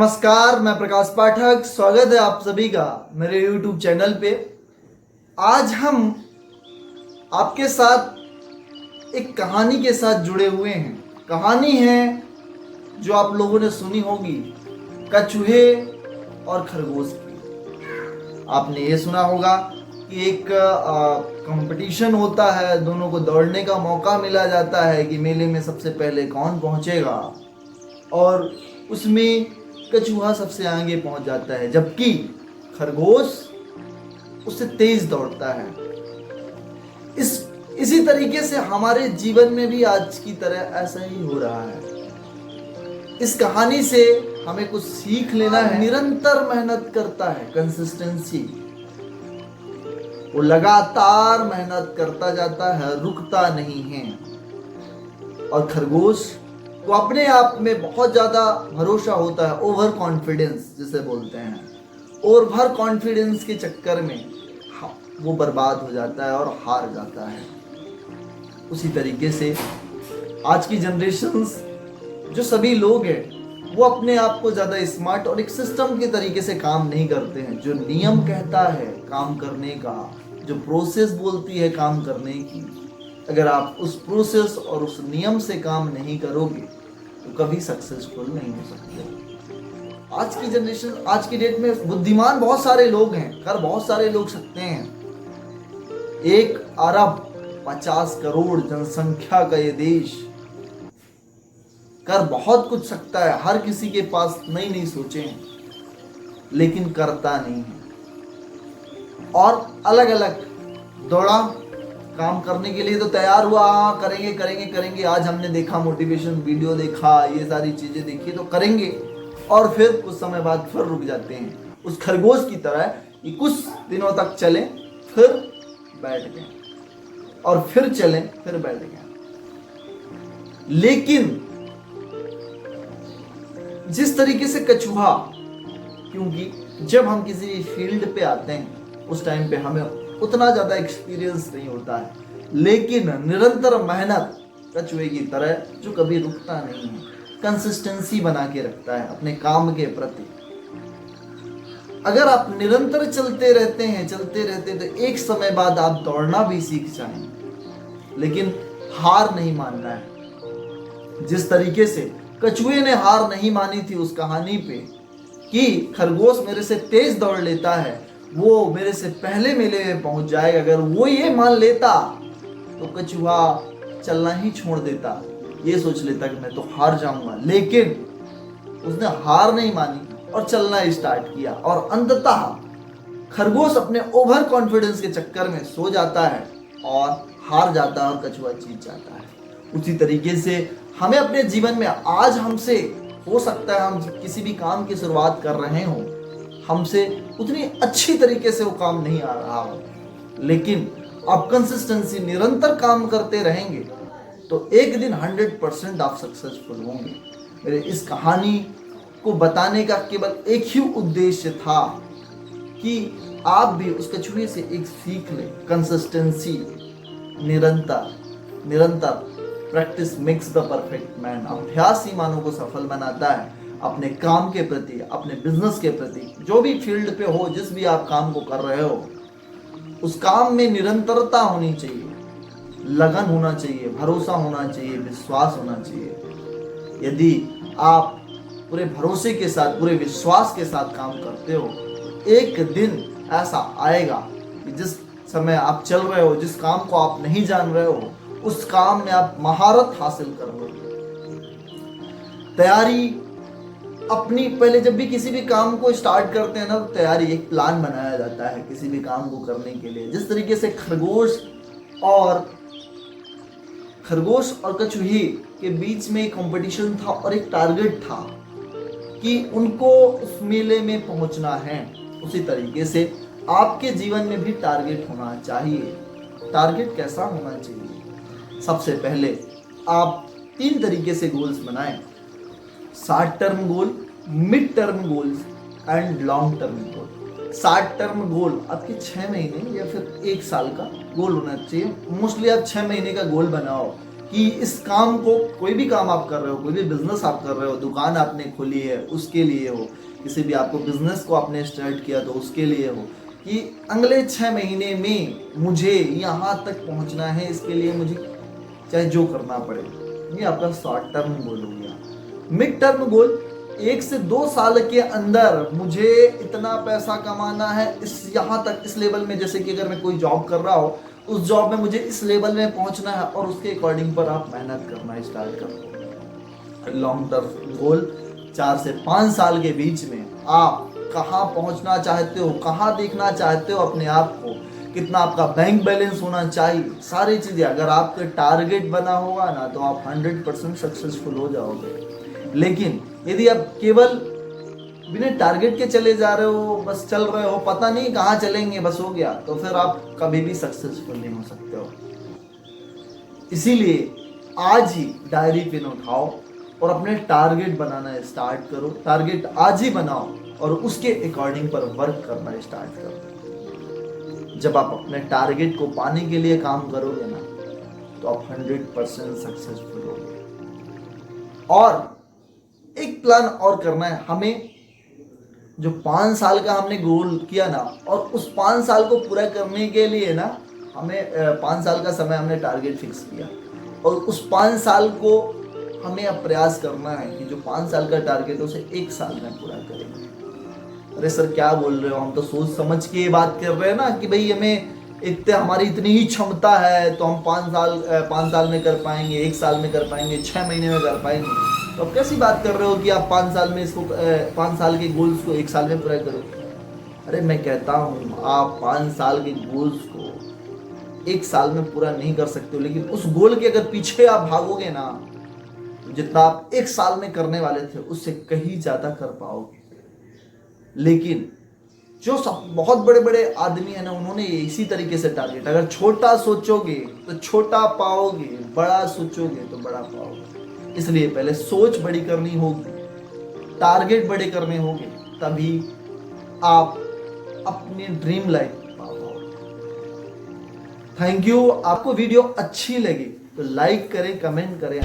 नमस्कार, मैं प्रकाश पाठक। स्वागत है आप सभी का मेरे YouTube चैनल पे। आज हम आपके साथ एक कहानी के साथ जुड़े हुए हैं। कहानी है जो आप लोगों ने सुनी होगी, कछुए और खरगोश की। आपने ये सुना होगा कि एक कंपटीशन होता है, दोनों को दौड़ने का मौका मिला जाता है कि मेले में सबसे पहले कौन पहुंचेगा, और उसमें कछुआ सबसे आगे पहुंच जाता है, जबकि खरगोश उससे तेज दौड़ता है। इसी तरीके से हमारे जीवन में भी आज की तरह ऐसा ही हो रहा है। इस कहानी से हमें कुछ सीख लेना है। निरंतर मेहनत करता है, कंसिस्टेंसी, वो लगातार मेहनत करता जाता है, रुकता नहीं है। और खरगोश को अपने आप में बहुत ज्यादा भरोसा होता है, ओवर कॉन्फिडेंस जिसे बोलते हैं। ओवर कॉन्फिडेंस के चक्कर में वो बर्बाद हो जाता है और हार जाता है। उसी तरीके से आज की जनरेशन्स जो सभी लोग हैं वो अपने आप को ज्यादा स्मार्ट और एक सिस्टम के तरीके से काम नहीं करते हैं। जो नियम कहता है काम करने का, जो प्रोसेस बोलती है काम करने की, अगर आप उस प्रोसेस और उस नियम से काम नहीं करोगे तो कभी सक्सेसफुल नहीं हो सकते। आज की जनरेशन, आज की डेट में बुद्धिमान बहुत सारे लोग हैं, कर बहुत सारे लोग सकते हैं। 1 अरब 50 करोड़ जनसंख्या का ये देश कर बहुत कुछ सकता है। हर किसी के पास नई नई सोचें हैं, लेकिन करता नहीं है। और अलग अलग दौड़ा काम करने के लिए तो तैयार हुआ, करेंगे करेंगे करेंगे। आज हमने देखा, मोटिवेशन वीडियो देखा, ये सारी चीजें देखी तो करेंगे, और फिर कुछ समय बाद फिर रुक जाते हैं। उस खरगोश की तरह कि कुछ दिनों तक चले, फिर बैठ गए, और फिर चले, फिर बैठ गए। लेकिन जिस तरीके से कछुआ, क्योंकि जब हम किसी फील्ड पे आते हैं उस टाइम पे हमें उतना ज्यादा एक्सपीरियंस नहीं होता है, लेकिन निरंतर मेहनत कछुए की तरह जो कभी रुकता नहीं है, कंसिस्टेंसी बना के रखता है अपने काम के प्रति। अगर आप निरंतर चलते रहते तो एक समय बाद आप दौड़ना भी सीख जाएंगे, लेकिन हार नहीं मानना है। जिस तरीके से कछुए ने हार नहीं मानी थी उस कहानी पे कि खरगोश मेरे से तेज दौड़ लेता है, वो मेरे से पहले मेले में पहुंच जाएगा, अगर वो ये मान लेता तो कछुआ चलना ही छोड़ देता, ये सोच लेता कि मैं तो हार जाऊंगा। लेकिन उसने हार नहीं मानी और चलना स्टार्ट किया, और अंततः खरगोश अपने ओवर कॉन्फिडेंस के चक्कर में सो जाता है और हार जाता है, और कछुआ जीत जाता है। उसी तरीके से हमें अपने जीवन में, आज हमसे हो सकता है हम किसी भी काम की शुरुआत कर रहे हो, हमसे उतनी अच्छी तरीके से वो काम नहीं आ रहा हो, लेकिन आप कंसिस्टेंसी, निरंतर काम करते रहेंगे तो एक दिन 100% आप सक्सेसफुल होंगे। मेरे इस कहानी को बताने का केवल एक ही उद्देश्य था कि आप भी उस कछुए से एक सीख लें। कंसिस्टेंसी, निरंतर practice makes the perfect man. अभ्यास ही मानव को सफल बनाता है। अपने काम के प्रति, अपने बिजनेस के प्रति, जो भी फील्ड पे हो, जिस भी आप काम को कर रहे हो, उस काम में निरंतरता होनी चाहिए, लगन होना चाहिए, भरोसा होना चाहिए, विश्वास होना चाहिए। यदि आप पूरे भरोसे के साथ, पूरे विश्वास के साथ काम करते हो, एक दिन ऐसा आएगा कि जिस समय आप चल रहे हो, जिस काम को आप नहीं जान रहे हो, उस काम में आप महारत हासिल कर लोगे। तैयारी अपनी, पहले जब भी किसी भी काम को स्टार्ट करते हैं ना, तो तैयारी, एक प्लान बनाया जाता है किसी भी काम को करने के लिए। जिस तरीके से खरगोश और कछुए के बीच में एक कंपटीशन था और एक टारगेट था कि उनको उस मेले में पहुंचना है, उसी तरीके से आपके जीवन में भी टारगेट होना चाहिए। टारगेट कैसा होना चाहिए? सबसे पहले आप 3 तरीके से गोल्स बनाएं: short term goal, mid term goals and long term goal. Short term goal आपके 6 महीने या फिर 1 साल का गोल होना चाहिए। मोस्टली आप 6 महीने का गोल बनाओ कि इस काम को, कोई भी काम आप कर रहे हो, कोई भी बिजनेस आप कर रहे हो, दुकान आपने खोली है उसके लिए हो, किसी भी आपको बिजनेस को आपने स्टार्ट किया तो उसके लिए हो, कि अगले 6 महीने में मुझे यहाँ तक पहुँचना है, इसके लिए मुझे चाहे जो करना पड़े। ये आपका शॉर्ट टर्म गोल हो गया। मिड टर्म गोल, 1 से 2 साल के अंदर मुझे इतना पैसा कमाना है, इस यहाँ तक, इस लेवल में। जैसे कि अगर मैं कोई जॉब कर रहा हूँ, उस जॉब में मुझे इस लेवल में पहुंचना है, और उसके अकॉर्डिंग पर आप मेहनत करना स्टार्ट करो। लॉन्ग टर्म गोल, 4 से 5 साल के बीच में आप कहाँ पहुंचना चाहते हो, कहाँ देखना चाहते हो अपने आप को, कितना आपका बैंक बैलेंस होना चाहिए, सारी चीज़ें अगर आपका टारगेट बना होगा ना, तो आप 100% सक्सेसफुल हो जाओगे। लेकिन यदि आप केवल बिना टारगेट के चले जा रहे हो, बस चल रहे हो, पता नहीं कहाँ चलेंगे, बस हो गया, तो फिर आप कभी भी सक्सेसफुल नहीं हो सकते हो। इसीलिए आज ही डायरी पेन उठाओ और अपने टारगेट बनाना स्टार्ट करो। टारगेट आज ही बनाओ और उसके अकॉर्डिंग पर वर्क करना स्टार्ट करो। जब आप अपने टारगेट को पाने के लिए काम करोगे ना, तो आप 100% सक्सेसफुल होगे। और एक प्लान और करना है हमें, जो 5 साल का हमने गोल किया ना, और उस 5 साल को पूरा करने के लिए ना, हमें 5 साल का समय हमने टारगेट फिक्स किया, और उस 5 साल को हमें अब प्रयास करना है कि जो 5 साल का टारगेट है उसे 1 साल में पूरा करेंगे। अरे सर क्या बोल रहे हो, हम तो सोच समझ के ये बात कर रहे हैं ना कि भाई हमें हमारी इतनी ही क्षमता है तो हम 5 साल में कर पाएंगे, 1 साल में कर पाएंगे, 6 महीने में कर पाएंगे। तो आप कैसी बात कर रहे हो कि आप 5 साल में इसको 5 साल के गोल्स को 1 साल में पूरा करो। अरे मैं कहता हूँ आप 5 साल के गोल्स को 1 साल में पूरा नहीं कर सकते हो, लेकिन उस गोल के अगर पीछे आप भागोगे ना, तो जितना आप 1 साल में करने वाले थे उससे कहीं ज्यादा कर पाओगे। लेकिन जो सब बहुत बड़े बड़े आदमी है ना, उन्होंने इसी तरीके से टारगेट, अगर छोटा सोचोगे तो छोटा पाओगे, बड़ा सोचोगे तो बड़ा पाओगे। इसलिए पहले सोच बड़ी करनी होगी, टारगेट बड़े करने होंगे, तभी आप अपनी ड्रीम लाइफ पा पाओगे। Thank you. आपको वीडियो अच्छी लगी तो लाइक करें, कमेंट करें।